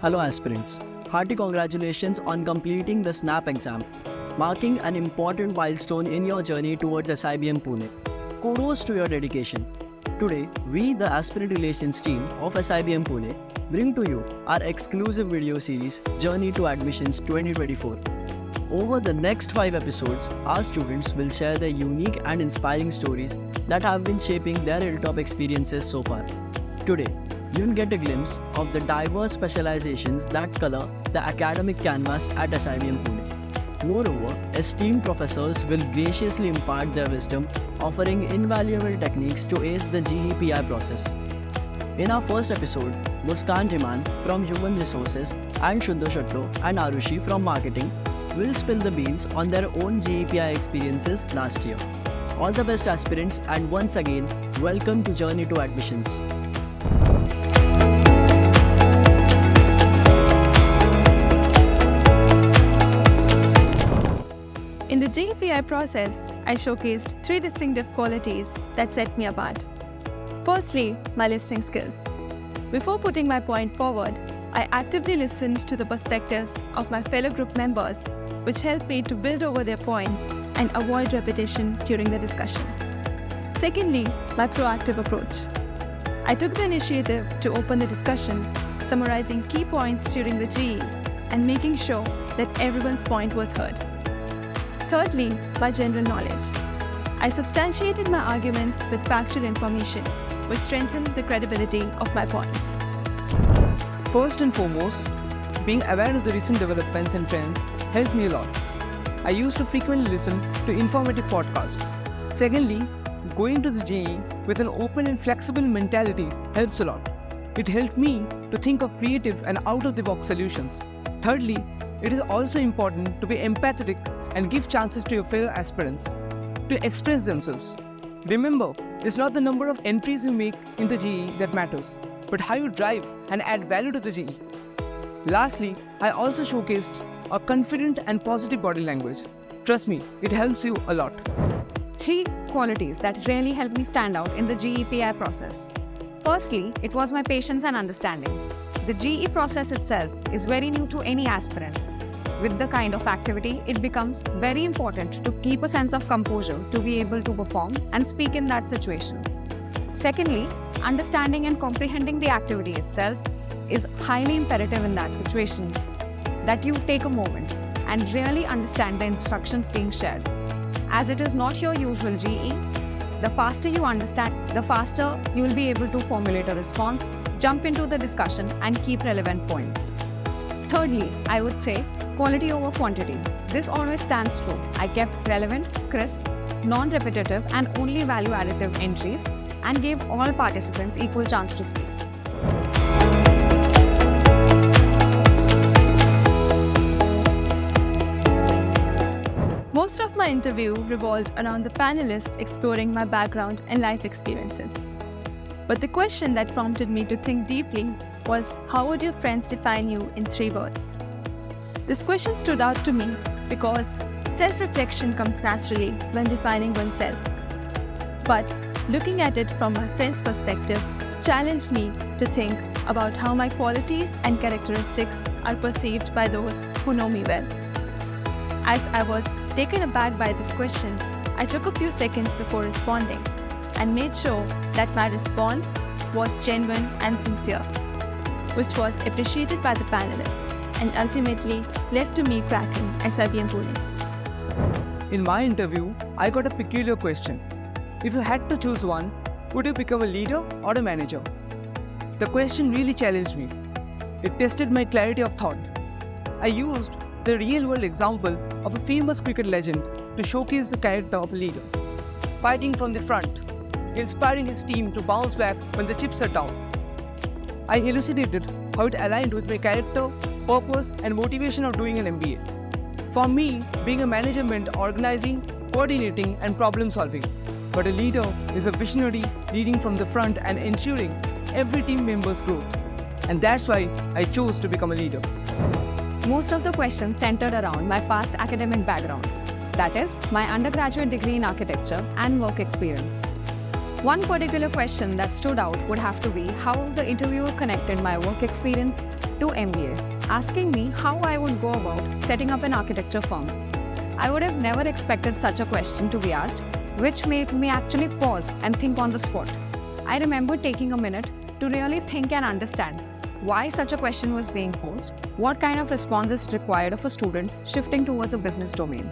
Hello aspirants, hearty congratulations on completing the SNAP exam, marking an important milestone in your journey towards SIBM Pune. Kudos to your dedication. Today, we, the Aspirant Relations Team of SIBM Pune, bring to you our exclusive video series, Journey to Admissions 2024. Over the next 5 episodes, our students will share their unique and inspiring stories that have been shaping their hilltop experiences so far. Today, you'll get a glimpse of the diverse specializations that color the academic canvas at SIBM Pune. Moreover, esteemed professors will graciously impart their wisdom, offering invaluable techniques to ace the GEPI process. In our first episode, Muskan Dhiman from Human Resources and Suddhasatta and Aarushi from Marketing will spill the beans on their own GEPI experiences last year. All the best aspirants, and once again, welcome to Journey to Admissions. In the GEPI process, I showcased 3 distinctive qualities that set me apart. Firstly, my listening skills. Before putting my point forward, I actively listened to the perspectives of my fellow group members, which helped me to build over their points and avoid repetition during the discussion. Secondly, my proactive approach. I took the initiative to open the discussion, summarizing key points during the GE and making sure that everyone's point was heard. Thirdly, my general knowledge. I substantiated my arguments with factual information, which strengthened the credibility of my points. First and foremost, being aware of the recent developments and trends helped me a lot. I used to frequently listen to informative podcasts. Secondly, going to the GE with an open and flexible mentality helps a lot. It helped me to think of creative and out-of-the-box solutions. Thirdly, it is also important to be empathetic and give chances to your fellow aspirants to express themselves. Remember, it's not the number of entries you make in the GE that matters, but how you drive and add value to the GE. Lastly, I also showcased a confident and positive body language. Trust me, it helps you a lot. 3 qualities that really helped me stand out in the GEPI process. Firstly, it was my patience and understanding. The GE process itself is very new to any aspirant. With the kind of activity, it becomes very important to keep a sense of composure to be able to perform and speak in that situation. Secondly, understanding and comprehending the activity itself is highly imperative in that situation, that you take a moment and really understand the instructions being shared. As it is not your usual GE, the faster you understand, the faster you will be able to formulate a response, jump into the discussion and keep relevant points. Thirdly, I would say quality over quantity. This always stands true. I kept relevant, crisp, non-repetitive and only value additive entries and gave all participants equal chance to speak. Most of my interview revolved around the panelists exploring my background and life experiences. But the question that prompted me to think deeply was, how would your friends define you in 3 words? This question stood out to me because self-reflection comes naturally when defining oneself. But looking at it from my friend's perspective challenged me to think about how my qualities and characteristics are perceived by those who know me well. As I was taken aback by this question, I took a few seconds before responding and made sure that my response was genuine and sincere, which was appreciated by the panelists and ultimately led to me cracking SIBM Pune. In my interview, I got a peculiar question. If you had to choose one, would you become a leader or a manager? The question really challenged me. It tested my clarity of thought. I used the real-world example of a famous cricket legend to showcase the character of a leader. Fighting from the front, inspiring his team to bounce back when the chips are down. I elucidated how it aligned with my character, purpose and motivation of doing an MBA. For me, being a manager meant organizing, coordinating and problem solving. But a leader is a visionary leading from the front and ensuring every team member's growth. And that's why I chose to become a leader. Most of the questions centered around my vast academic background, that is, my undergraduate degree in architecture and work experience. One particular question that stood out would have to be how the interviewer connected my work experience to MBA, asking me how I would go about setting up an architecture firm. I would have never expected such a question to be asked, which made me actually pause and think on the spot. I remember taking a minute to really think and understand why such a question was being posed, what kind of response is required of a student shifting towards a business domain.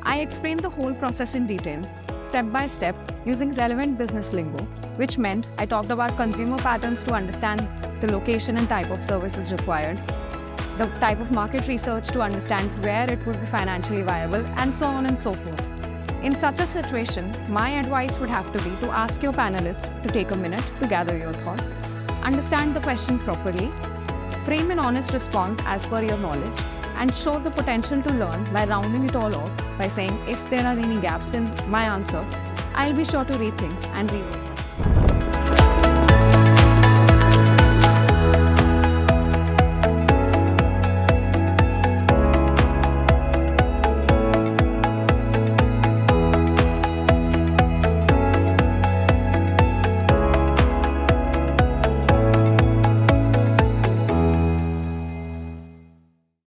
I explained the whole process in detail, step by step, using relevant business lingo, which meant I talked about consumer patterns to understand the location and type of services required, the type of market research to understand where it would be financially viable, and so on and so forth. In such a situation, my advice would have to be to ask your panelist to take a minute to gather your thoughts, understand the question properly, frame an honest response as per your knowledge, and show the potential to learn by rounding it all off by saying if there are any gaps in my answer, I'll be sure to rethink and rewrite.